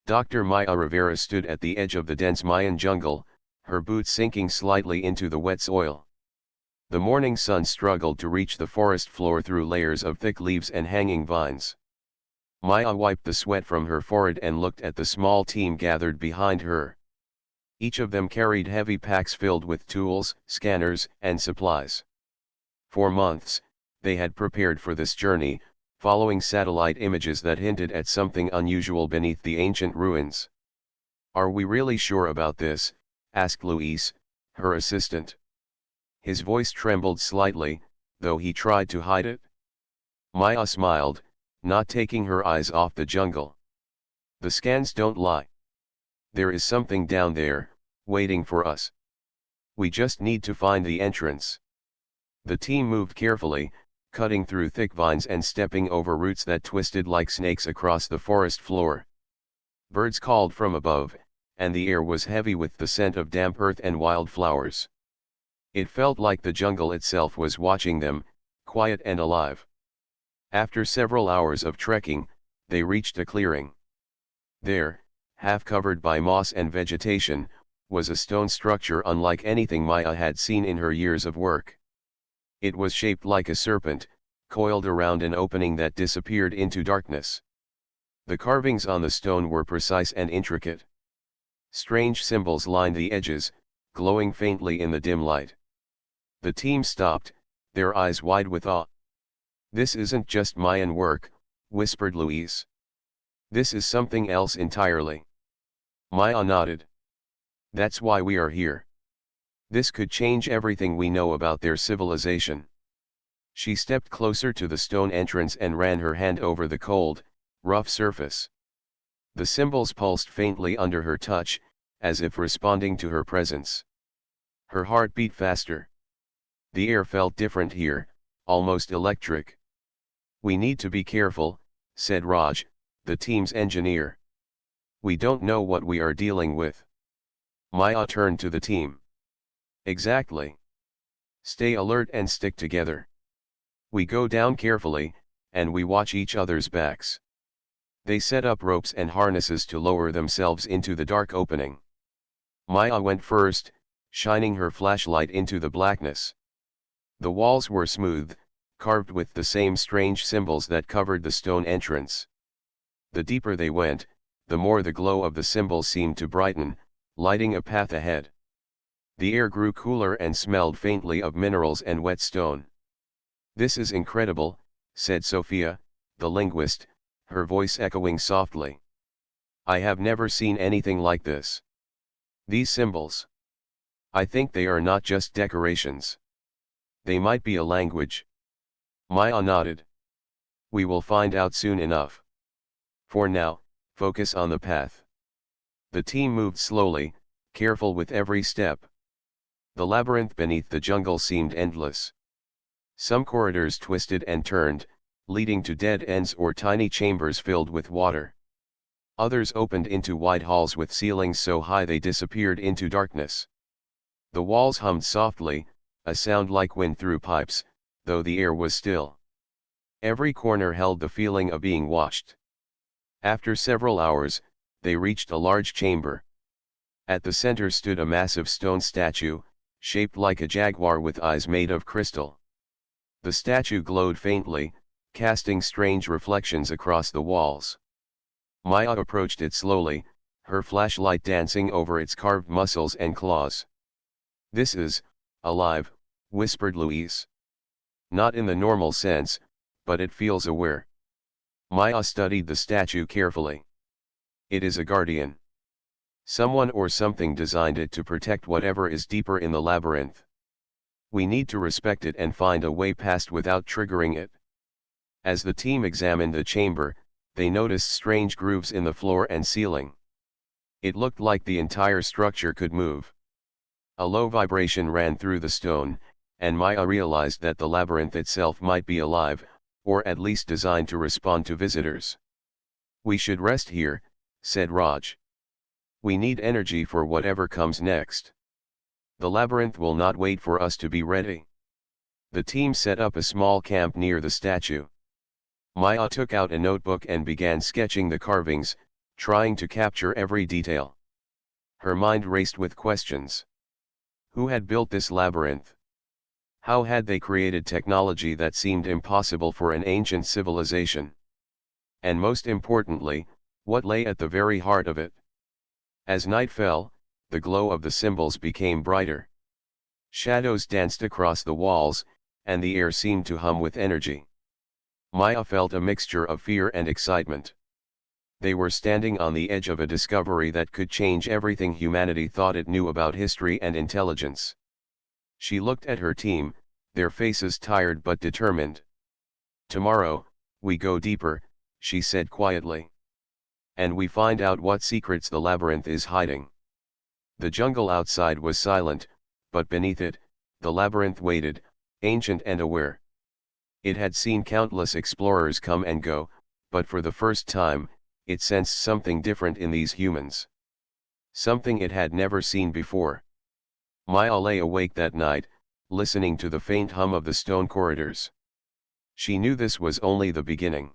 Dr. Maya Rivera stood at the edge of the dense Mayan jungle, her boots sinking slightly into the wet soil. The morning sun struggled to reach the forest floor through layers of thick leaves and hanging vines. Maya wiped the sweat from her forehead and looked at the small team gathered behind her. Each of them carried heavy packs filled with tools, scanners, and supplies. For months, they had prepared for this journey, following satellite images that hinted at something unusual beneath the ancient ruins. "Are we really sure about this?" asked Luis, her assistant. His voice trembled slightly, though he tried to hide it. Maya smiled, not taking her eyes off the jungle. "The scans don't lie. There is something down there, waiting for us. We just need to find the entrance." The team moved carefully, cutting through thick vines and stepping over roots that twisted like snakes across the forest floor. Birds called from above, and the air was heavy with the scent of damp earth and wildflowers. It felt like the jungle itself was watching them, quiet and alive. After several hours of trekking, they reached a clearing. There, half covered by moss and vegetation, was a stone structure unlike anything Maya had seen in her years of work. It was shaped like a serpent, coiled around an opening that disappeared into darkness. The carvings on the stone were precise and intricate. Strange symbols lined the edges, glowing faintly in the dim light. The team stopped, their eyes wide with awe. "This isn't just Mayan work," whispered Luis. "This is something else entirely." Maya nodded. "That's why we are here. This could change everything we know about their civilization." She stepped closer to the stone entrance and ran her hand over the cold, rough surface. The symbols pulsed faintly under her touch, as if responding to her presence. Her heart beat faster. The air felt different here, almost electric. "We need to be careful," said Raj, the team's engineer. "We don't know what we are dealing with." Maya turned to the team. "Exactly. Stay alert and stick together. We go down carefully, and we watch each other's backs." They set up ropes and harnesses to lower themselves into the dark opening. Maya went first, shining her flashlight into the blackness. The walls were smooth, carved with the same strange symbols that covered the stone entrance. The deeper they went, the more the glow of the symbols seemed to brighten, lighting a path ahead. The air grew cooler and smelled faintly of minerals and wet stone. "This is incredible," said Sophia, the linguist, her voice echoing softly. "I have never seen anything like this. These symbols. I think they are not just decorations. They might be a language." Maya nodded. "We will find out soon enough. For now, focus on the path." The team moved slowly, careful with every step. The labyrinth beneath the jungle seemed endless. Some corridors twisted and turned, leading to dead ends or tiny chambers filled with water. Others opened into wide halls with ceilings so high they disappeared into darkness. The walls hummed softly, a sound like wind through pipes, though the air was still. Every corner held the feeling of being watched. After several hours, they reached a large chamber. At the center stood a massive stone statue, shaped like a jaguar with eyes made of crystal. The statue glowed faintly, casting strange reflections across the walls. Maya approached it slowly, her flashlight dancing over its carved muscles and claws. "This is alive," whispered Luis. "Not in the normal sense, but it feels aware." Maya studied the statue carefully. "It is a guardian. Someone or something designed it to protect whatever is deeper in the labyrinth. We need to respect it and find a way past without triggering it." As the team examined the chamber, they noticed strange grooves in the floor and ceiling. It looked like the entire structure could move. A low vibration ran through the stone, and Maya realized that the labyrinth itself might be alive, or at least designed to respond to visitors. "We should rest here," said Raj. "We need energy for whatever comes next. The labyrinth will not wait for us to be ready." The team set up a small camp near the statue. Maya took out a notebook and began sketching the carvings, trying to capture every detail. Her mind raced with questions. Who had built this labyrinth? How had they created technology that seemed impossible for an ancient civilization? And most importantly, what lay at the very heart of it? As night fell, the glow of the symbols became brighter. Shadows danced across the walls, and the air seemed to hum with energy. Maya felt a mixture of fear and excitement. They were standing on the edge of a discovery that could change everything humanity thought it knew about history and intelligence. She looked at her team, their faces tired but determined. "Tomorrow, we go deeper," she said quietly. "And we find out what secrets the labyrinth is hiding." The jungle outside was silent, but beneath it, the labyrinth waited, ancient and aware. It had seen countless explorers come and go, but for the first time, it sensed something different in these humans. Something it had never seen before. Maya lay awake that night, listening to the faint hum of the stone corridors. She knew this was only the beginning.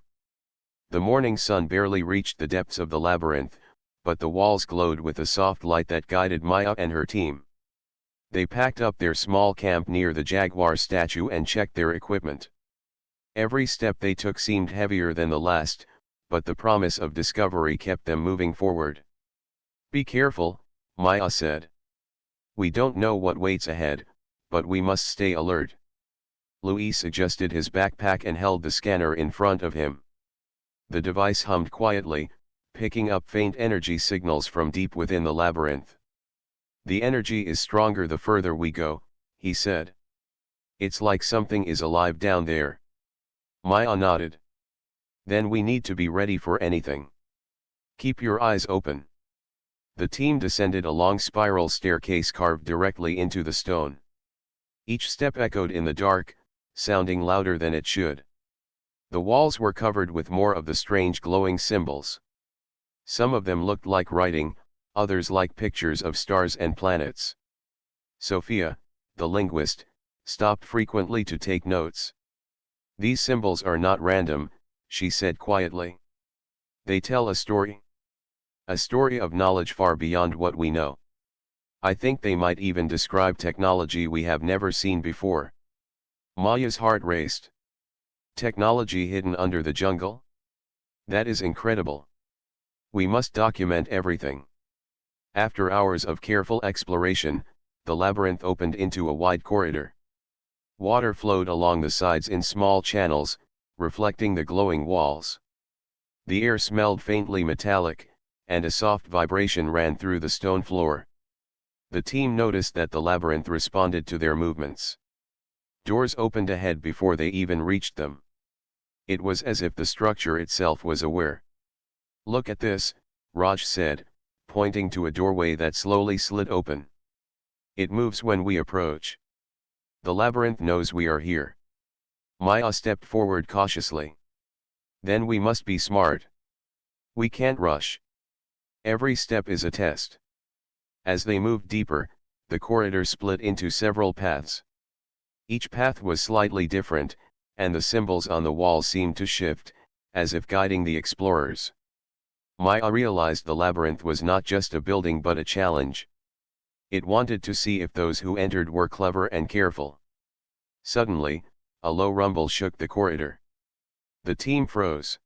The morning sun barely reached the depths of the labyrinth, but the walls glowed with a soft light that guided Maya and her team. They packed up their small camp near the jaguar statue and checked their equipment. Every step they took seemed heavier than the last, but the promise of discovery kept them moving forward. "Be careful," Maya said. "We don't know what waits ahead, but we must stay alert." Luis adjusted his backpack and held the scanner in front of him. The device hummed quietly, picking up faint energy signals from deep within the labyrinth. "The energy is stronger the further we go," he said. "It's like something is alive down there." Maya nodded. "Then we need to be ready for anything. Keep your eyes open." The team descended a long spiral staircase carved directly into the stone. Each step echoed in the dark, sounding louder than it should. The walls were covered with more of the strange glowing symbols. Some of them looked like writing, others like pictures of stars and planets. Sophia, the linguist, stopped frequently to take notes. "These symbols are not random," she said quietly. "They tell a story. A story of knowledge far beyond what we know. I think they might even describe technology we have never seen before." Maya's heart raced. Technology hidden under the jungle? That is incredible. We must document everything. After hours of careful exploration, the labyrinth opened into a wide corridor. Water flowed along the sides in small channels, reflecting the glowing walls. The air smelled faintly metallic, and a soft vibration ran through the stone floor. The team noticed that the labyrinth responded to their movements. Doors opened ahead before they even reached them. It was as if the structure itself was aware. "Look at this," Raj said, pointing to a doorway that slowly slid open. "It moves when we approach. The labyrinth knows we are here." Maya stepped forward cautiously. "Then we must be smart. We can't rush. Every step is a test." As they moved deeper, the corridor split into several paths. Each path was slightly different, and the symbols on the wall seemed to shift, as if guiding the explorers. Maya realized the labyrinth was not just a building but a challenge. It wanted to see if those who entered were clever and careful. Suddenly, a low rumble shook the corridor. The team froze.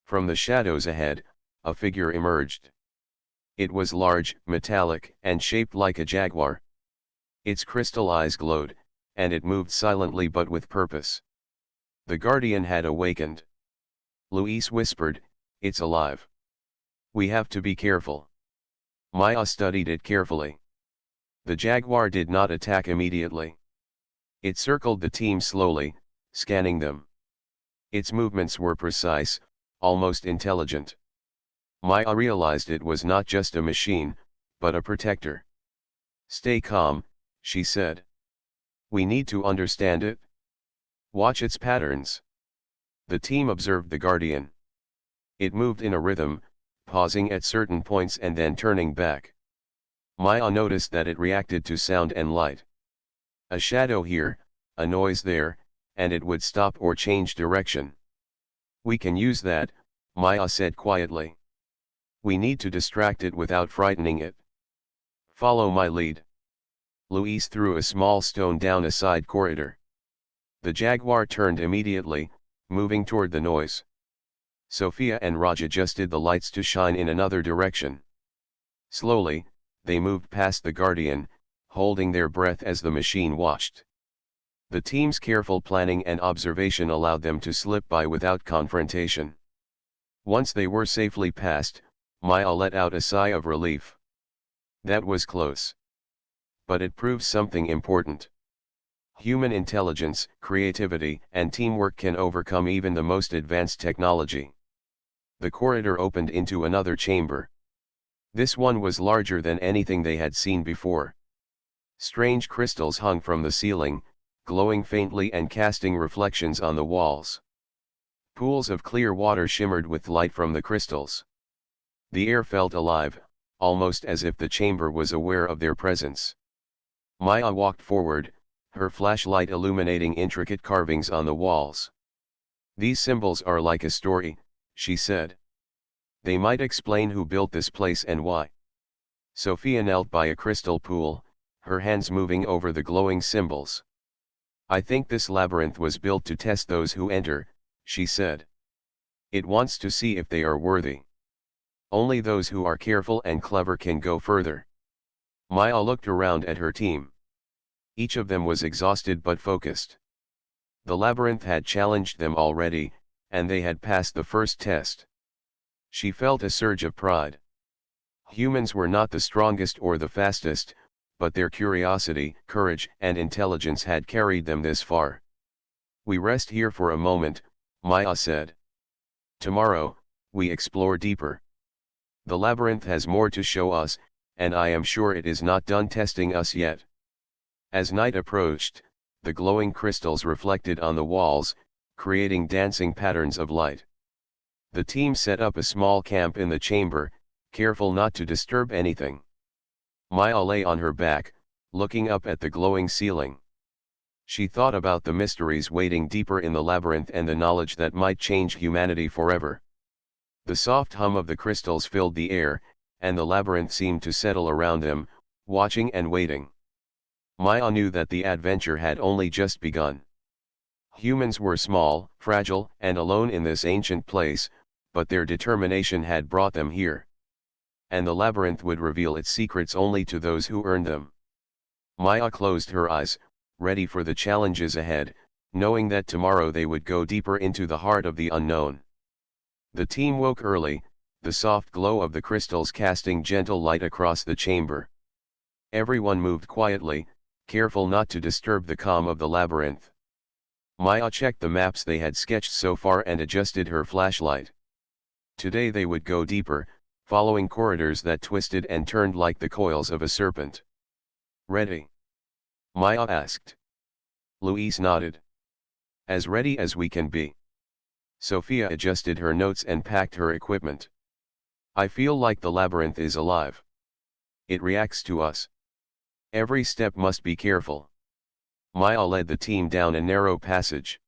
From the shadows ahead, a figure emerged. It was large, metallic, and shaped like a jaguar. Its crystal eyes glowed, and it moved silently but with purpose. The guardian had awakened. Luis whispered, "It's alive. We have to be careful." Maya studied it carefully. The jaguar did not attack immediately. It circled the team slowly, scanning them. Its movements were precise, almost intelligent. Maya realized it was not just a machine, but a protector. "Stay calm," she said. "We need to understand it. Watch its patterns." The team observed the guardian. It moved in a rhythm, pausing at certain points and then turning back. Maya noticed that it reacted to sound and light. A shadow here, a noise there, and it would stop or change direction. "We can use that," Maya said quietly. We need to distract it without frightening it. Follow my lead. Louise threw a small stone down a side corridor. The jaguar turned immediately, moving toward the noise. Sophia and Raj adjusted the lights to shine in another direction. Slowly, they moved past the guardian, holding their breath as the machine watched. The team's careful planning and observation allowed them to slip by without confrontation. Once they were safely past, Maya let out a sigh of relief. That was close. But it proves something important. Human intelligence, creativity, and teamwork can overcome even the most advanced technology. The corridor opened into another chamber. This one was larger than anything they had seen before. Strange crystals hung from the ceiling, glowing faintly and casting reflections on the walls. Pools of clear water shimmered with light from the crystals. The air felt alive, almost as if the chamber was aware of their presence. Maya walked forward, her flashlight illuminating intricate carvings on the walls. These symbols are like a story, she said. They might explain who built this place and why. Sophia knelt by a crystal pool, her hands moving over the glowing symbols. I think this labyrinth was built to test those who enter, she said. It wants to see if they are worthy. Only those who are careful and clever can go further. Maya looked around at her team. Each of them was exhausted but focused. The labyrinth had challenged them already, and they had passed the first test. She felt a surge of pride. Humans were not the strongest or the fastest, but their curiosity, courage, and intelligence had carried them this far. We rest here for a moment, Maya said. Tomorrow, we explore deeper. The labyrinth has more to show us, and I am sure it is not done testing us yet. As night approached, the glowing crystals reflected on the walls, creating dancing patterns of light. The team set up a small camp in the chamber, careful not to disturb anything. Maya lay on her back, looking up at the glowing ceiling. She thought about the mysteries waiting deeper in the labyrinth and the knowledge that might change humanity forever. The soft hum of the crystals filled the air, and the labyrinth seemed to settle around them, watching and waiting. Maya knew that the adventure had only just begun. Humans were small, fragile, and alone in this ancient place, but their determination had brought them here. And the labyrinth would reveal its secrets only to those who earned them. Maya closed her eyes, ready for the challenges ahead, knowing that tomorrow they would go deeper into the heart of the unknown. The team woke early, the soft glow of the crystals casting gentle light across the chamber. Everyone moved quietly, careful not to disturb the calm of the labyrinth. Maya checked the maps they had sketched so far and adjusted her flashlight. Today they would go deeper, following corridors that twisted and turned like the coils of a serpent. Ready? Maya asked. Louise nodded. As ready as we can be. Sophia adjusted her notes and packed her equipment. I feel like the labyrinth is alive. It reacts to us. Every step must be careful. Maya led the team down a narrow passage.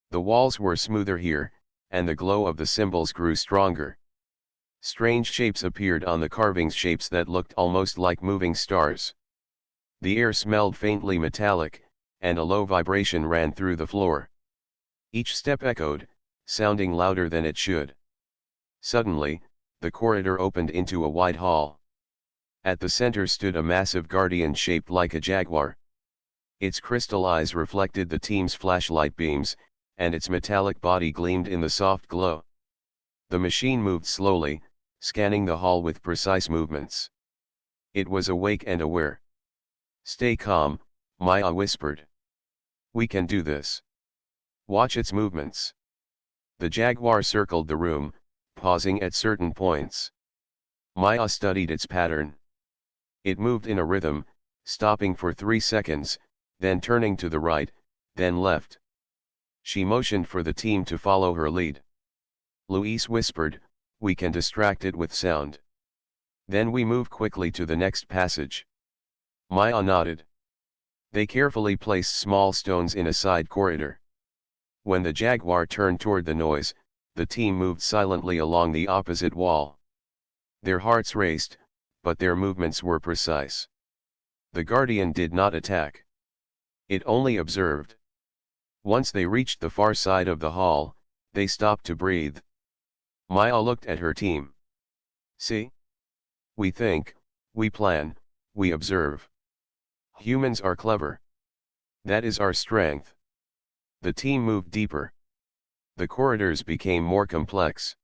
The walls were smoother here, and the glow of the symbols grew stronger. Strange shapes appeared on the carvings, shapes that looked almost like moving stars. The air smelled faintly metallic, and a low vibration ran through the floor. Each step echoed, sounding louder than it should. Suddenly, the corridor opened into a wide hall. At the center stood a massive guardian shaped like a jaguar. Its crystal eyes reflected the team's flashlight beams, and its metallic body gleamed in the soft glow. The machine moved slowly, scanning the hall with precise movements. It was awake and aware. Stay calm, Maya whispered. We can do this. Watch its movements. The jaguar circled the room, pausing at certain points. Maya studied its pattern. It moved in a rhythm, stopping for 3 seconds, then turning to the right, then left. She motioned for the team to follow her lead. Louise whispered, we can distract it with sound. Then we move quickly to the next passage. Maya nodded. They carefully placed small stones in a side corridor. When the jaguar turned toward the noise, the team moved silently along the opposite wall. Their hearts raced, but their movements were precise. The guardian did not attack. It only observed. Once they reached the far side of the hall, they stopped to breathe. Maya looked at her team. See? We think, we plan, we observe. Humans are clever. That is our strength. The team moved deeper. The corridors became more complex.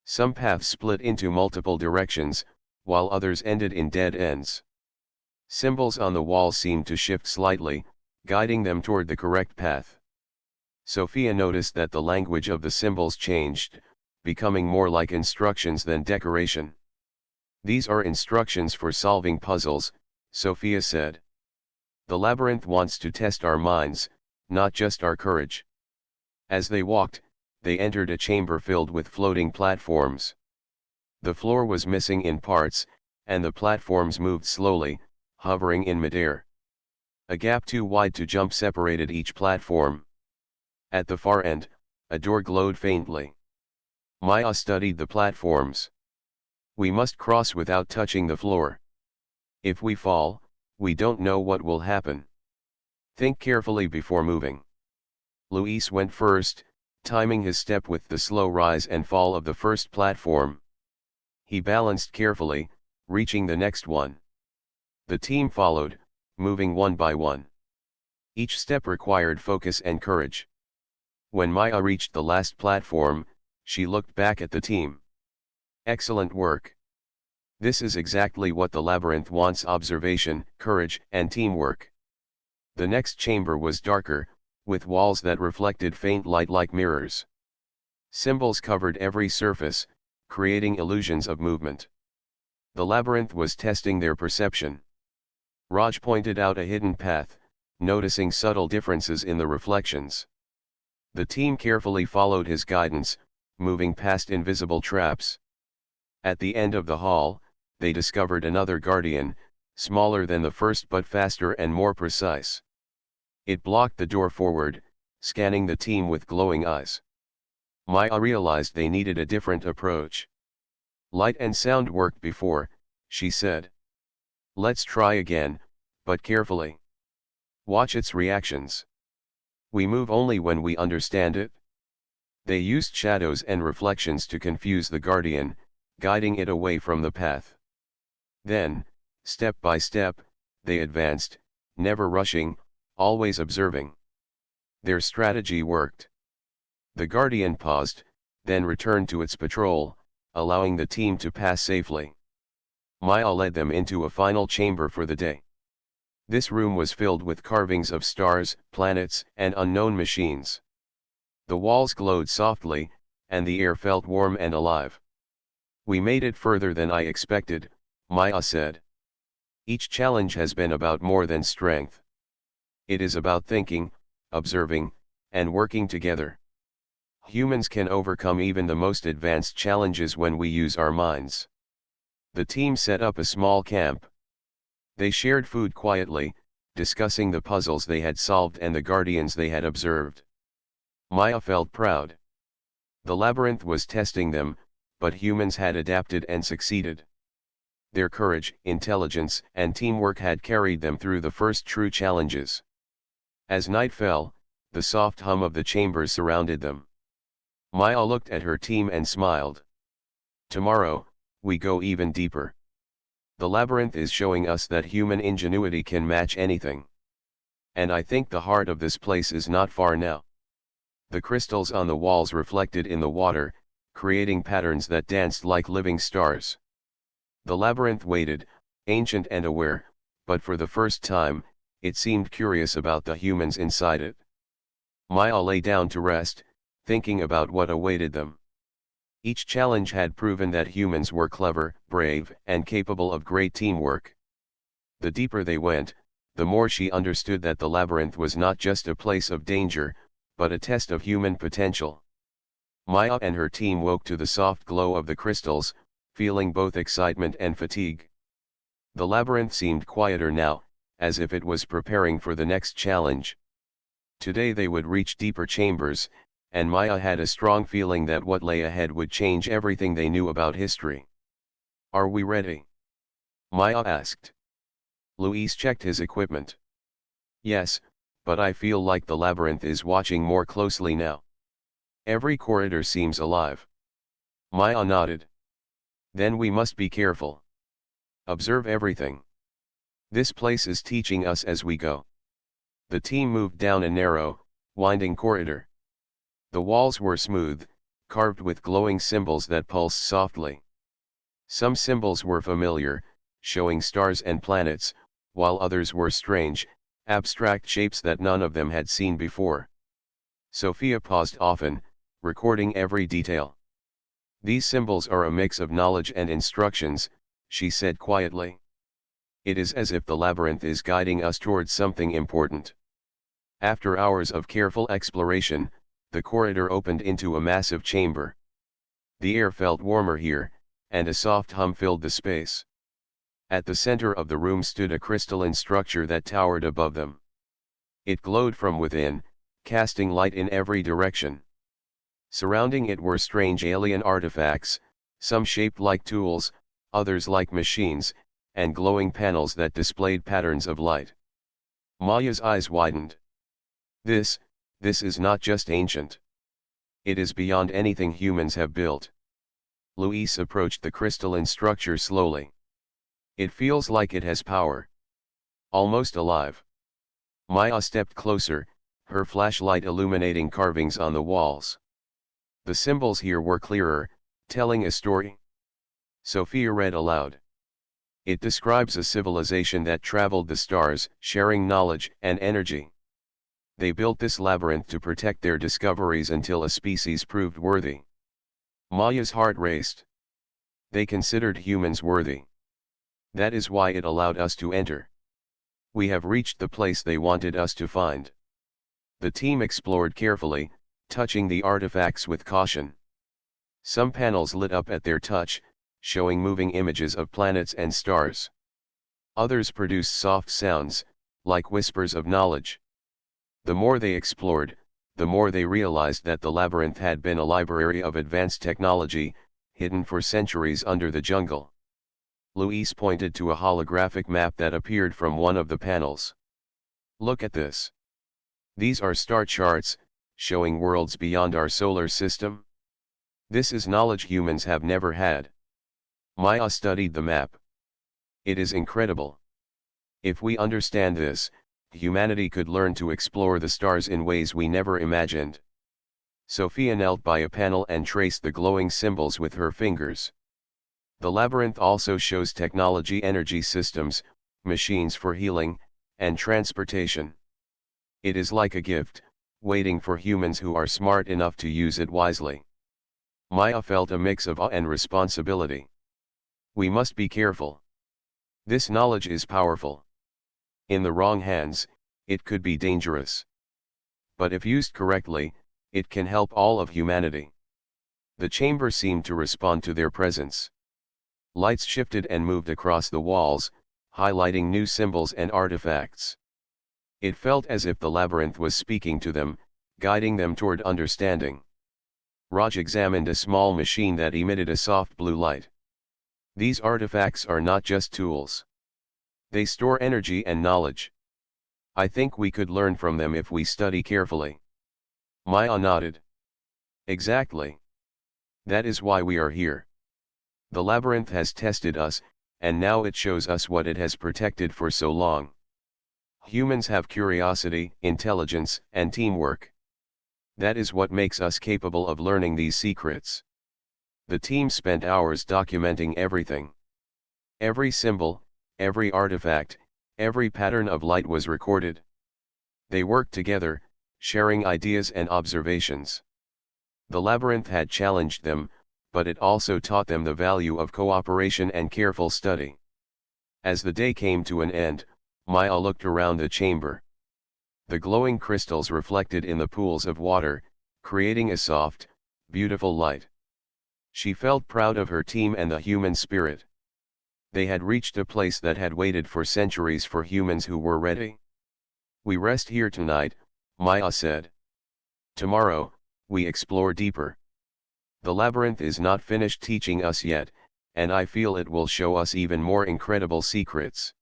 Some paths split into multiple directions, while others ended in dead ends. Symbols on the wall seemed to shift slightly, guiding them toward the correct path. Sophia noticed that the language of the symbols changed, becoming more like instructions than decoration. These are instructions for solving puzzles, Sophia said. The labyrinth wants to test our minds, not just our courage. As they walked, they entered a chamber filled with floating platforms. The floor was missing in parts, and the platforms moved slowly, hovering in midair. A gap too wide to jump separated each platform. At the far end, a door glowed faintly. Maya studied the platforms. We must cross without touching the floor. If we fall, we don't know what will happen. Think carefully before moving. Luis went first, timing his step with the slow rise and fall of the first platform. He balanced carefully, reaching the next one. The team followed, moving one by one. Each step required focus and courage. When Maya reached the last platform, she looked back at the team. Excellent work. This is exactly what the labyrinth wants: observation, courage, and teamwork. The next chamber was darker, with walls that reflected faint light like mirrors. Symbols covered every surface, creating illusions of movement. The labyrinth was testing their perception. Raj pointed out a hidden path, noticing subtle differences in the reflections. The team carefully followed his guidance, moving past invisible traps. At the end of the hall, they discovered another guardian, smaller than the first but faster and more precise. It blocked the door forward, scanning the team with glowing eyes. Maya realized they needed a different approach. Light and sound worked before, she said. Let's try again, but carefully. Watch its reactions. We move only when we understand it. They used shadows and reflections to confuse the guardian, guiding it away from the path. Then, step by step, they advanced, never rushing, always observing. Their strategy worked. The guardian paused, then returned to its patrol, allowing the team to pass safely. Maya led them into a final chamber for the day. This room was filled with carvings of stars, planets, and unknown machines. The walls glowed softly, and the air felt warm and alive. We made it further than I expected, Maya said. Each challenge has been about more than strength. It is about thinking, observing, and working together. Humans can overcome even the most advanced challenges when we use our minds. The team set up a small camp. They shared food quietly, discussing the puzzles they had solved and the guardians they had observed. Maya felt proud. The labyrinth was testing them, but humans had adapted and succeeded. Their courage, intelligence, and teamwork had carried them through the first true challenges. As night fell, the soft hum of the chambers surrounded them. Maya looked at her team and smiled. Tomorrow, we go even deeper. The labyrinth is showing us that human ingenuity can match anything. And I think the heart of this place is not far now. The crystals on the walls reflected in the water, creating patterns that danced like living stars. The labyrinth waited, ancient and aware, but for the first time, it seemed curious about the humans inside it. Maya lay down to rest, thinking about what awaited them. Each challenge had proven that humans were clever, brave, and capable of great teamwork. The deeper they went, the more she understood that the labyrinth was not just a place of danger, but a test of human potential. Maya and her team woke to the soft glow of the crystals, feeling both excitement and fatigue. The labyrinth seemed quieter now, as if it was preparing for the next challenge. Today they would reach deeper chambers, and Maya had a strong feeling that what lay ahead would change everything they knew about history. Are we ready? Maya asked. Luis checked his equipment. Yes, but I feel like the labyrinth is watching more closely now. Every corridor seems alive. Maya nodded. Then we must be careful. Observe everything. This place is teaching us as we go. The team moved down a narrow, winding corridor. The walls were smooth, carved with glowing symbols that pulsed softly. Some symbols were familiar, showing stars and planets, while others were strange, abstract shapes that none of them had seen before. Sophia paused often, recording every detail. These symbols are a mix of knowledge and instructions, she said quietly. It is as if the labyrinth is guiding us towards something important. After hours of careful exploration, the corridor opened into a massive chamber. The air felt warmer here, and a soft hum filled the space. At the center of the room stood a crystalline structure that towered above them. It glowed from within, casting light in every direction. Surrounding it were strange alien artifacts, some shaped like tools, others like machines, and glowing panels that displayed patterns of light. Maya's eyes widened. This is not just ancient. It is beyond anything humans have built. Luis approached the crystalline structure slowly. It feels like it has power. Almost alive. Maya stepped closer, her flashlight illuminating carvings on the walls. The symbols here were clearer, telling a story. Sophia read aloud. It describes a civilization that traveled the stars, sharing knowledge and energy. They built this labyrinth to protect their discoveries until a species proved worthy. Maya's heart raced. They considered humans worthy. That is why it allowed us to enter. We have reached the place they wanted us to find. The team explored carefully, touching the artifacts with caution. Some panels lit up at their touch, showing moving images of planets and stars. Others produced soft sounds, like whispers of knowledge. The more they explored, the more they realized that the labyrinth had been a library of advanced technology, hidden for centuries under the jungle. Luis pointed to a holographic map that appeared from one of the panels. Look at this. These are star charts, showing worlds beyond our solar system. This is knowledge humans have never had. Maya studied the map. It is incredible. If we understand this, humanity could learn to explore the stars in ways we never imagined. Sophia knelt by a panel and traced the glowing symbols with her fingers. The labyrinth also shows technology, energy systems, machines for healing, and transportation. It is like a gift, waiting for humans who are smart enough to use it wisely. Maya felt a mix of awe and responsibility. We must be careful. This knowledge is powerful. In the wrong hands, it could be dangerous. But if used correctly, it can help all of humanity. The chamber seemed to respond to their presence. Lights shifted and moved across the walls, highlighting new symbols and artifacts. It felt as if the labyrinth was speaking to them, guiding them toward understanding. Raj examined a small machine that emitted a soft blue light. These artifacts are not just tools. They store energy and knowledge. I think we could learn from them if we study carefully. Maya nodded. Exactly. That is why we are here. The labyrinth has tested us, and now it shows us what it has protected for so long. Humans have curiosity, intelligence, and teamwork. That is what makes us capable of learning these secrets. The team spent hours documenting everything. Every symbol, every artifact, every pattern of light was recorded. They worked together, sharing ideas and observations. The labyrinth had challenged them, but it also taught them the value of cooperation and careful study. As the day came to an end, Maya looked around the chamber. The glowing crystals reflected in the pools of water, creating a soft, beautiful light. She felt proud of her team and the human spirit. They had reached a place that had waited for centuries for humans who were ready. We rest here tonight, Maya said. Tomorrow, we explore deeper. The labyrinth is not finished teaching us yet, and I feel it will show us even more incredible secrets.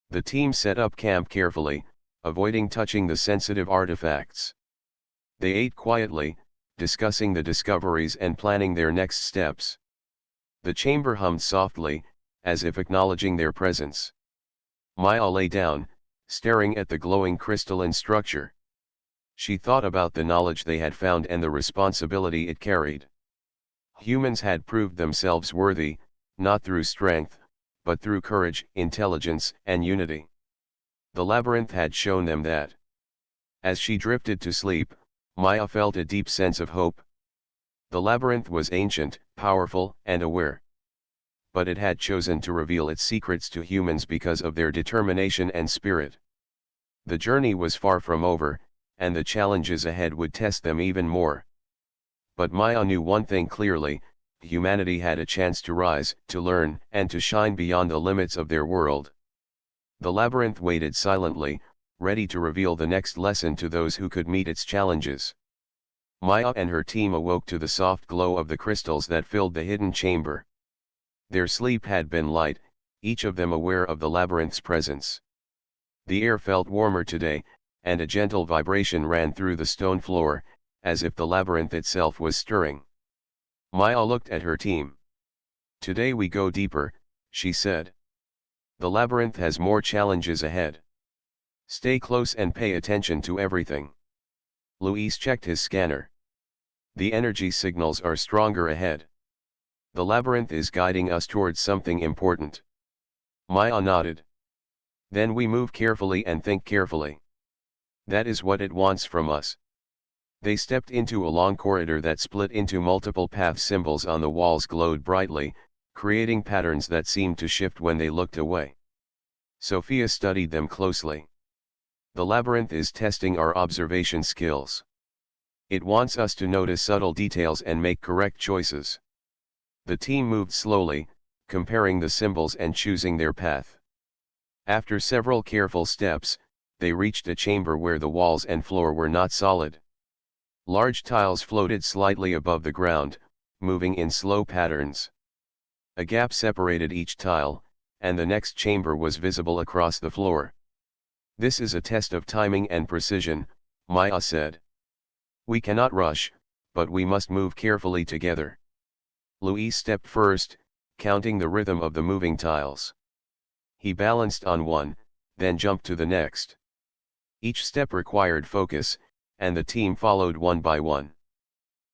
The team set up camp carefully, avoiding touching the sensitive artifacts. They ate quietly, discussing the discoveries and planning their next steps. The chamber hummed softly, as if acknowledging their presence. Maya lay down, staring at the glowing crystalline structure. She thought about the knowledge they had found and the responsibility it carried. Humans had proved themselves worthy, not through strength, but through courage, intelligence, and unity. The labyrinth had shown them that. As she drifted to sleep, Maya felt a deep sense of hope. The labyrinth was ancient, powerful, and aware. But it had chosen to reveal its secrets to humans because of their determination and spirit. The journey was far from over, and the challenges ahead would test them even more. But Maya knew one thing clearly: humanity had a chance to rise, to learn, and to shine beyond the limits of their world. The labyrinth waited silently, ready to reveal the next lesson to those who could meet its challenges. Maya and her team awoke to the soft glow of the crystals that filled the hidden chamber. Their sleep had been light, each of them aware of the labyrinth's presence. The air felt warmer today, and a gentle vibration ran through the stone floor, as if the labyrinth itself was stirring. Maya looked at her team. "Today we go deeper," she said. "The labyrinth has more challenges ahead. Stay close and pay attention to everything." Luis checked his scanner. "The energy signals are stronger ahead. The labyrinth is guiding us towards something important." Maya nodded. "Then we move carefully and think carefully. That is what it wants from us." They stepped into a long corridor that split into multiple path. Symbols on the walls glowed brightly, creating patterns that seemed to shift when they looked away. Sophia studied them closely. "The labyrinth is testing our observation skills. It wants us to notice subtle details and make correct choices." The team moved slowly, comparing the symbols and choosing their path. After several careful steps, they reached a chamber where the walls and floor were not solid. Large tiles floated slightly above the ground, moving in slow patterns. A gap separated each tile, and the next chamber was visible across the floor. "This is a test of timing and precision," Maya said. "We cannot rush, but we must move carefully together." Luis stepped first, counting the rhythm of the moving tiles. He balanced on one, then jumped to the next. Each step required focus, and the team followed one by one.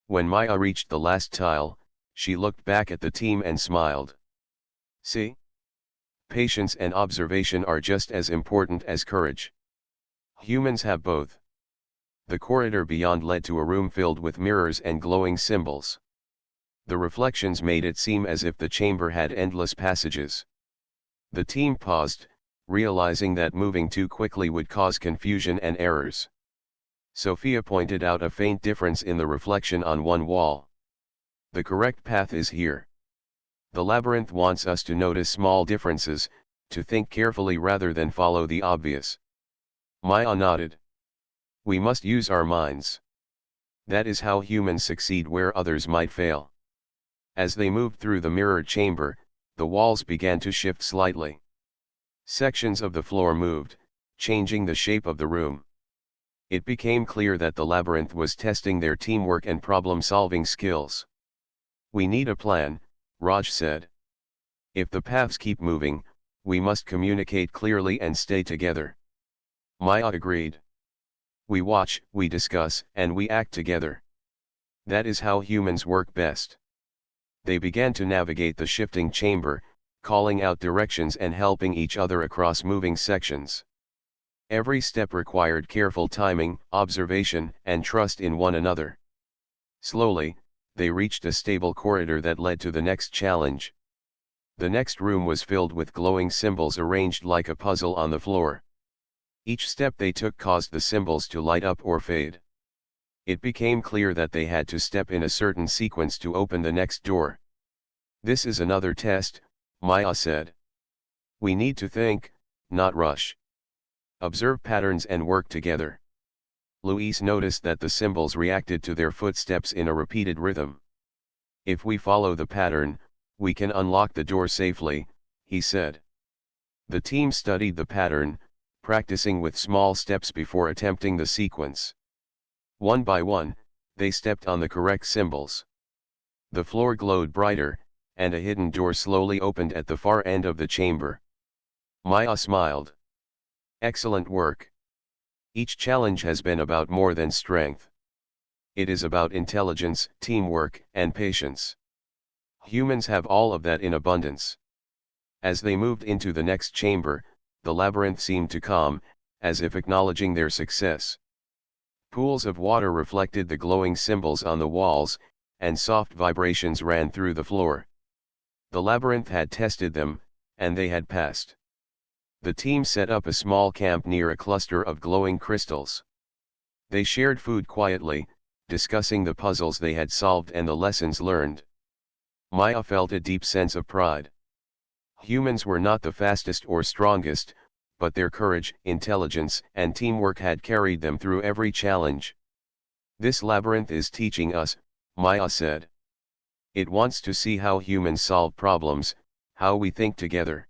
When Maya reached the last tile, she looked back at the team and smiled. "See? Patience and observation are just as important as courage. Humans have both." The corridor beyond led to a room filled with mirrors and glowing symbols. The reflections made it seem as if the chamber had endless passages. The team paused, realizing that moving too quickly would cause confusion and errors. Sophia pointed out a faint difference in the reflection on one wall. "The correct path is here." The labyrinth wants us to notice small differences, to think carefully rather than follow the obvious. Maya nodded. "We must use our minds. That is how humans succeed where others might fail." As they moved through the mirrored chamber, the walls began to shift slightly. Sections of the floor moved, changing the shape of the room. It became clear that the labyrinth was testing their teamwork and problem-solving skills. "We need a plan," Raj said. "If the paths keep moving, we must communicate clearly and stay together." Maya agreed. "We watch, we discuss, and we act together. That is how humans work best." They began to navigate the shifting chamber, calling out directions and helping each other across moving sections. Every step required careful timing, observation, and trust in one another. Slowly, they reached a stable corridor that led to the next challenge. The next room was filled with glowing symbols arranged like a puzzle on the floor. Each step they took caused the symbols to light up or fade. It became clear that they had to step in a certain sequence to open the next door. "This is another test," Maya said. "We need to think, not rush. Observe patterns and work together." Luis noticed that the symbols reacted to their footsteps in a repeated rhythm. "If we follow the pattern, We can unlock the door safely, he said. The team studied the pattern, practicing with small steps before attempting the sequence. One by one, they stepped on the correct symbols. The floor glowed brighter, and a hidden door slowly opened at the far end of the chamber. Maya smiled. Excellent work. Each challenge has been about more than strength. It is about intelligence, teamwork, and patience. Humans have all of that in abundance. As they moved into the next chamber, the labyrinth seemed to calm, as if acknowledging their success. Pools of water reflected the glowing symbols on the walls, and soft vibrations ran through the floor. The labyrinth had tested them, and they had passed. The team set up a small camp near a cluster of glowing crystals. They shared food quietly, discussing the puzzles they had solved and the lessons learned. Maya felt a deep sense of pride. Humans were not the fastest or strongest, but their courage, intelligence, and teamwork had carried them through every challenge. This labyrinth is teaching us, Maya said. It wants to see how humans solve problems, how we think together.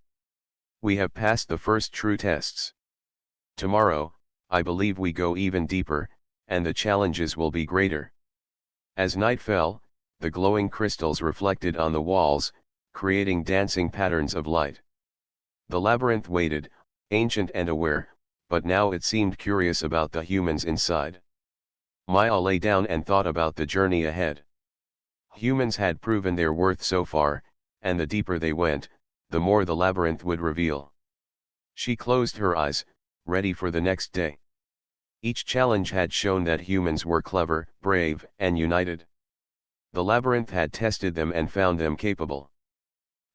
We have passed the first true tests. Tomorrow, I believe we go even deeper, and the challenges will be greater. As night fell, the glowing crystals reflected on the walls, creating dancing patterns of light. The labyrinth waited, ancient and aware, but now it seemed curious about the humans inside. Maya lay down and thought about the journey ahead. Humans had proven their worth so far, and the deeper they went, the more the labyrinth would reveal. She closed her eyes, ready for the next day. Each challenge had shown that humans were clever, brave, and united. The labyrinth had tested them and found them capable.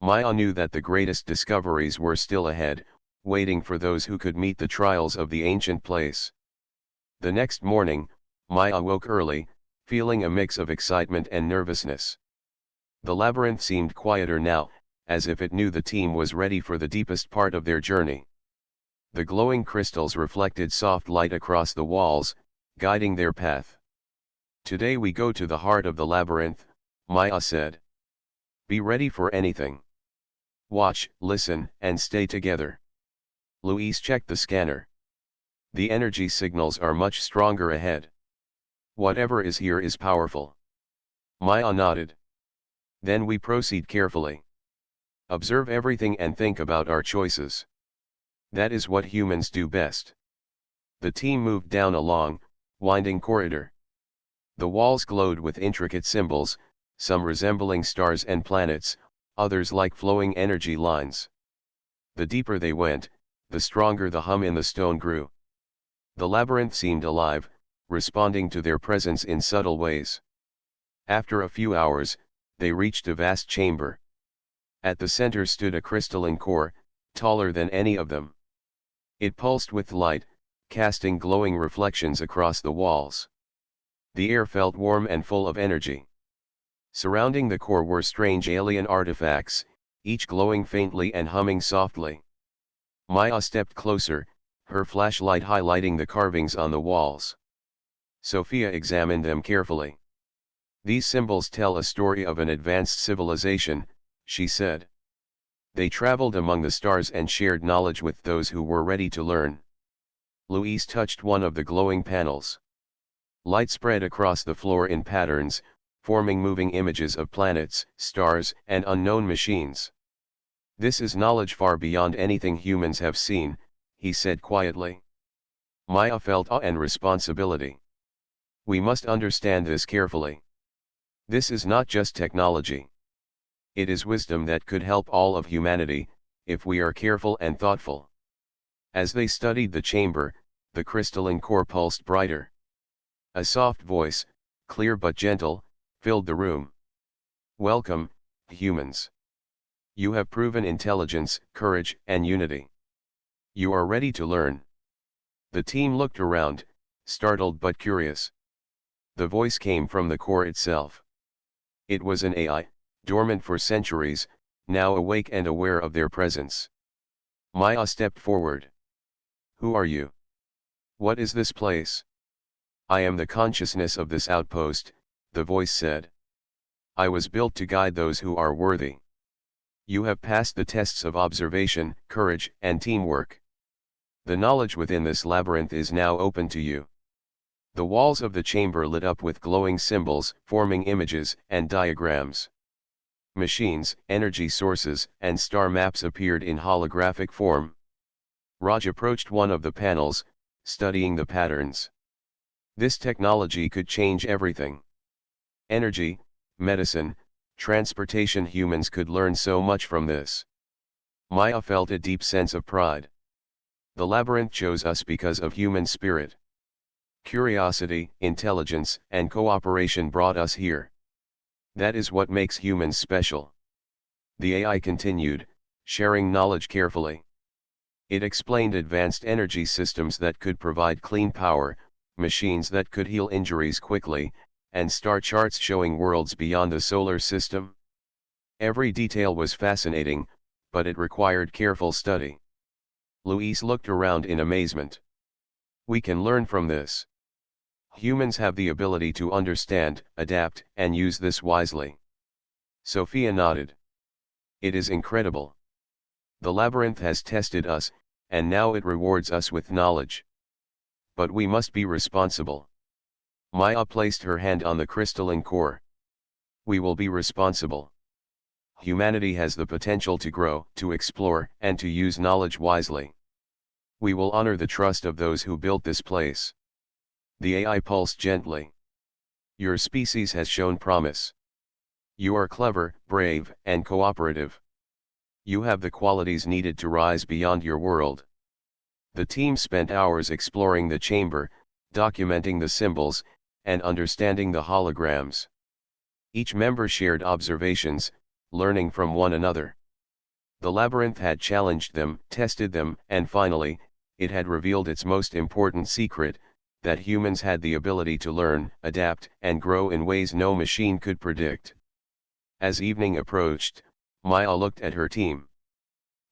Maya knew that the greatest discoveries were still ahead, waiting for those who could meet the trials of the ancient place. The next morning, Maya woke early, feeling a mix of excitement and nervousness. The labyrinth seemed quieter now, as if it knew the team was ready for the deepest part of their journey. The glowing crystals reflected soft light across the walls, guiding their path. Today we go to the heart of the labyrinth, Maya said. Be ready for anything. Watch, listen, and stay together. Louise checked the scanner. The energy signals are much stronger ahead. Whatever is here is powerful. Maya nodded. Then we proceed carefully. Observe everything and think about our choices. That is what humans do best. The team moved down a long, winding corridor. The walls glowed with intricate symbols, some resembling stars and planets, others like flowing energy lines. The deeper they went, the stronger the hum in the stone grew. The labyrinth seemed alive, responding to their presence in subtle ways. After a few hours, they reached a vast chamber. At the center stood a crystalline core, taller than any of them. It pulsed with light, casting glowing reflections across the walls. The air felt warm and full of energy. Surrounding the core were strange alien artifacts, each glowing faintly and humming softly. Maya stepped closer, her flashlight highlighting the carvings on the walls. Sophia examined them carefully. These symbols tell a story of an advanced civilization, she said. They traveled among the stars and shared knowledge with those who were ready to learn. Louise touched one of the glowing panels. Light spread across the floor in patterns, forming moving images of planets, stars, and unknown machines. This is knowledge far beyond anything humans have seen, he said quietly. Maya felt awe and responsibility. We must understand this carefully. This is not just technology. It is wisdom that could help all of humanity, if we are careful and thoughtful. As they studied the chamber, the crystalline core pulsed brighter. A soft voice, clear but gentle, filled the room. Welcome, humans. You have proven intelligence, courage, and unity. You are ready to learn. The team looked around, startled but curious. The voice came from the core itself. It was an AI, dormant for centuries, now awake and aware of their presence. Maya stepped forward. Who are you? What is this place? I am the consciousness of this outpost, the voice said. I was built to guide those who are worthy. You have passed the tests of observation, courage, and teamwork. The knowledge within this labyrinth is now open to you. The walls of the chamber lit up with glowing symbols, forming images and diagrams. Machines, energy sources, and star maps appeared in holographic form. Raj approached one of the panels, studying the patterns. This technology could change everything. Energy, medicine, transportation. Humans could learn so much from this. Maya felt a deep sense of pride. The labyrinth chose us because of human spirit. Curiosity, intelligence, and cooperation brought us here. That is what makes humans special. The AI continued, sharing knowledge carefully. It explained advanced energy systems that could provide clean power, machines that could heal injuries quickly, and star charts showing worlds beyond the solar system. Every detail was fascinating, but it required careful study. Louise looked around in amazement. We can learn from this. Humans have the ability to understand, adapt, and use this wisely. Sophia nodded. It is incredible. The labyrinth has tested us, and now it rewards us with knowledge. But we must be responsible. Maya placed her hand on the crystalline core. We will be responsible. Humanity has the potential to grow, to explore, and to use knowledge wisely. We will honor the trust of those who built this place. The AI pulsed gently. Your species has shown promise. You are clever, brave, and cooperative. You have the qualities needed to rise beyond your world. The team spent hours exploring the chamber, documenting the symbols, and understanding the holograms. Each member shared observations, learning from one another. The labyrinth had challenged them, tested them, and finally, it had revealed its most important secret, that humans had the ability to learn, adapt, and grow in ways no machine could predict. As evening approached, Maya looked at her team.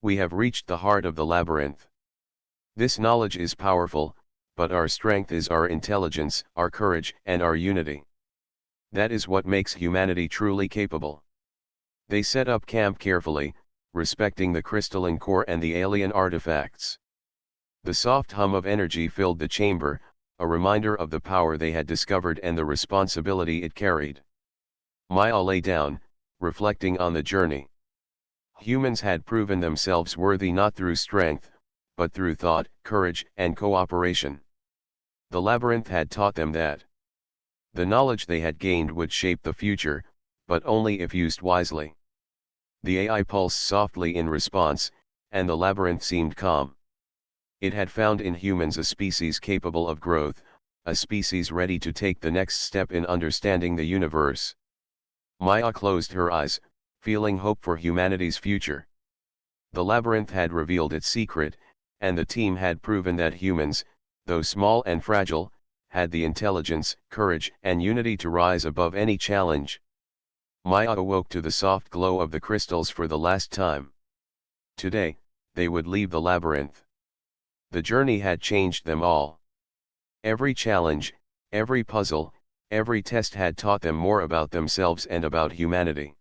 We have reached the heart of the labyrinth. This knowledge is powerful, but our strength is our intelligence, our courage, and our unity. That is what makes humanity truly capable. They set up camp carefully, respecting the crystalline core and the alien artifacts. The soft hum of energy filled the chamber, a reminder of the power they had discovered and the responsibility it carried. Maya lay down, reflecting on the journey. Humans had proven themselves worthy not through strength, but through thought, courage, and cooperation. The labyrinth had taught them that the knowledge they had gained would shape the future, but only if used wisely. The AI pulsed softly in response, and the labyrinth seemed calm. It had found in humans a species capable of growth, a species ready to take the next step in understanding the universe. Maya closed her eyes, feeling hope for humanity's future. The labyrinth had revealed its secret, and the team had proven that humans, though small and fragile, had the intelligence, courage, and unity to rise above any challenge. Maya awoke to the soft glow of the crystals for the last time. Today, they would leave the labyrinth. The journey had changed them all. Every challenge, every puzzle, every test had taught them more about themselves and about humanity.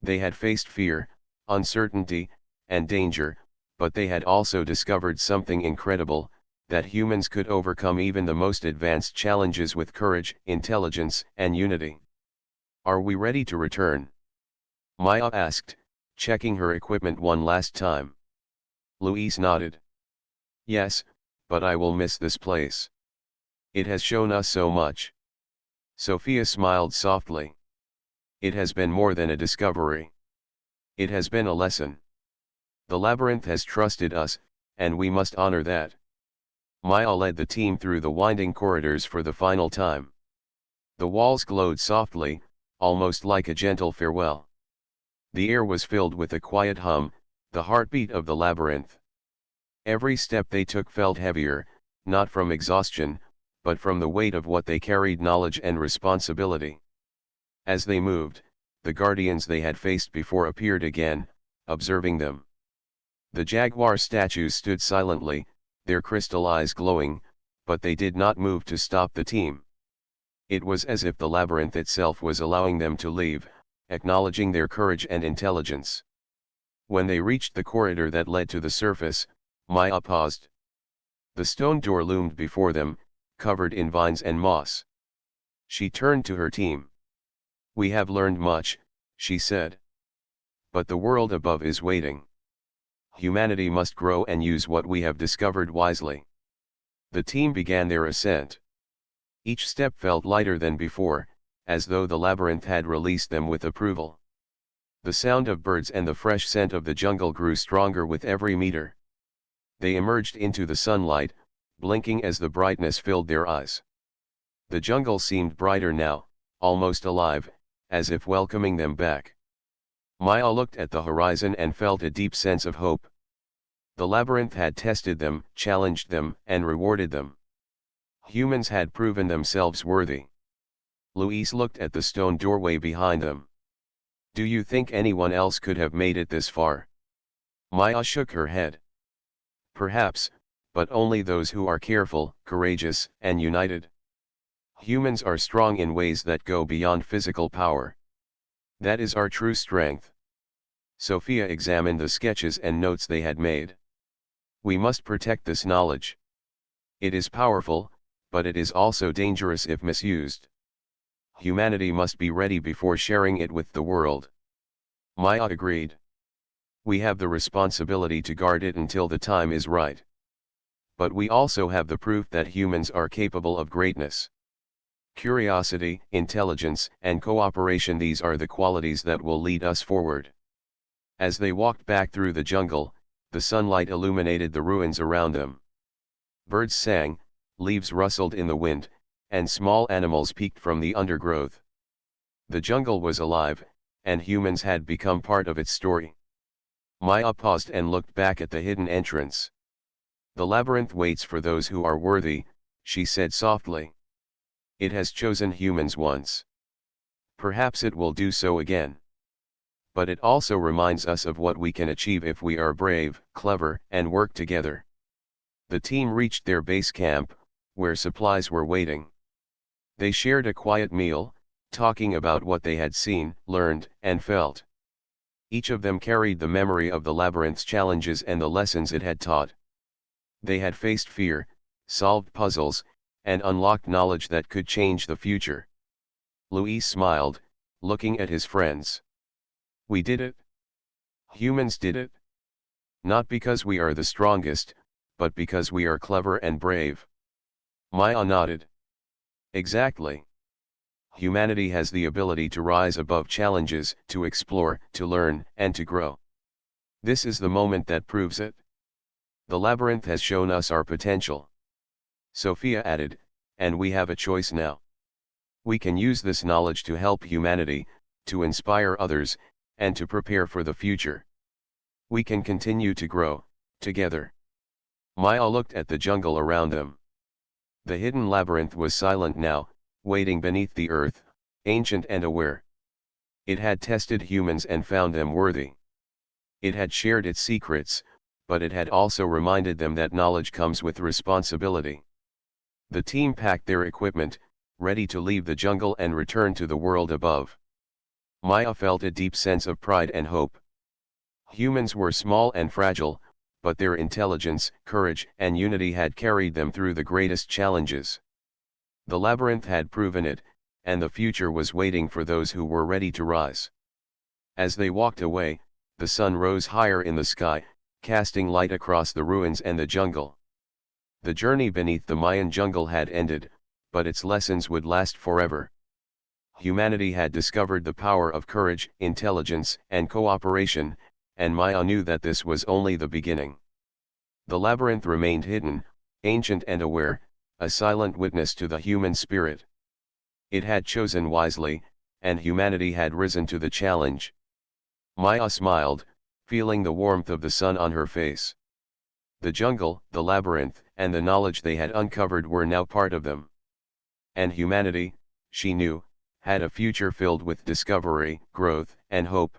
They had faced fear, uncertainty, and danger, but they had also discovered something incredible, that humans could overcome even the most advanced challenges with courage, intelligence, and unity. Are we ready to return? Maya asked, checking her equipment one last time. Louise nodded. Yes, but I will miss this place. It has shown us so much. Sophia smiled softly. It has been more than a discovery. It has been a lesson. The labyrinth has trusted us, and we must honor that. Maya led the team through the winding corridors for the final time. The walls glowed softly, almost like a gentle farewell. The air was filled with a quiet hum, the heartbeat of the labyrinth. Every step they took felt heavier, not from exhaustion, but from the weight of what they carried: knowledge and responsibility. As they moved, the guardians they had faced before appeared again, observing them. The jaguar statues stood silently, their crystal eyes glowing, but they did not move to stop the team. It was as if the labyrinth itself was allowing them to leave, acknowledging their courage and intelligence. When they reached the corridor that led to the surface, Maya paused. The stone door loomed before them, covered in vines and moss. She turned to her team. "We have learned much," she said. "But the world above is waiting. Humanity must grow and use what we have discovered wisely." The team began their ascent. Each step felt lighter than before, as though the labyrinth had released them with approval. The sound of birds and the fresh scent of the jungle grew stronger with every meter. They emerged into the sunlight, blinking as the brightness filled their eyes. The jungle seemed brighter now, almost alive, as if welcoming them back. Maya looked at the horizon and felt a deep sense of hope. The labyrinth had tested them, challenged them, and rewarded them. Humans had proven themselves worthy. Louise looked at the stone doorway behind them. "Do you think anyone else could have made it this far?" Maya shook her head. "Perhaps, but only those who are careful, courageous, and united. Humans are strong in ways that go beyond physical power. That is our true strength." Sophia examined the sketches and notes they had made. "We must protect this knowledge. It is powerful, but it is also dangerous if misused. Humanity must be ready before sharing it with the world." Maya agreed. "We have the responsibility to guard it until the time is right. But we also have the proof that humans are capable of greatness. Curiosity, intelligence, and cooperation, these are the qualities that will lead us forward." As they walked back through the jungle, the sunlight illuminated the ruins around them. Birds sang, leaves rustled in the wind, and small animals peeked from the undergrowth. The jungle was alive, and humans had become part of its story. Maya paused and looked back at the hidden entrance. "The labyrinth waits for those who are worthy," she said softly. "It has chosen humans once. Perhaps it will do so again. But it also reminds us of what we can achieve if we are brave, clever, and work together." The team reached their base camp, where supplies were waiting. They shared a quiet meal, talking about what they had seen, learned, and felt. Each of them carried the memory of the labyrinth's challenges and the lessons it had taught. They had faced fear, solved puzzles, and unlocked knowledge that could change the future. Luis smiled, looking at his friends. "We did it. Humans did it. Not because we are the strongest, but because we are clever and brave." Maya nodded. "Exactly. Humanity has the ability to rise above challenges, to explore, to learn, and to grow. This is the moment that proves it. The labyrinth has shown us our potential." Sophia added, "And we have a choice now. We can use this knowledge to help humanity, to inspire others, and to prepare for the future. We can continue to grow, together." Maya looked at the jungle around them. The hidden labyrinth was silent now, waiting beneath the earth, ancient and aware. It had tested humans and found them worthy. It had shared its secrets, but it had also reminded them that knowledge comes with responsibility. The team packed their equipment, ready to leave the jungle and return to the world above. Maya felt a deep sense of pride and hope. Humans were small and fragile, but their intelligence, courage, and unity had carried them through the greatest challenges. The labyrinth had proven it, and the future was waiting for those who were ready to rise. As they walked away, the sun rose higher in the sky, casting light across the ruins and the jungle. The journey beneath the Mayan jungle had ended, but its lessons would last forever. Humanity had discovered the power of courage, intelligence, and cooperation, and Maya knew that this was only the beginning. The labyrinth remained hidden, ancient and aware, a silent witness to the human spirit. It had chosen wisely, and humanity had risen to the challenge. Maya smiled, feeling the warmth of the sun on her face. The jungle, the labyrinth, and the knowledge they had uncovered were now part of them. And humanity, she knew, had a future filled with discovery, growth, and hope.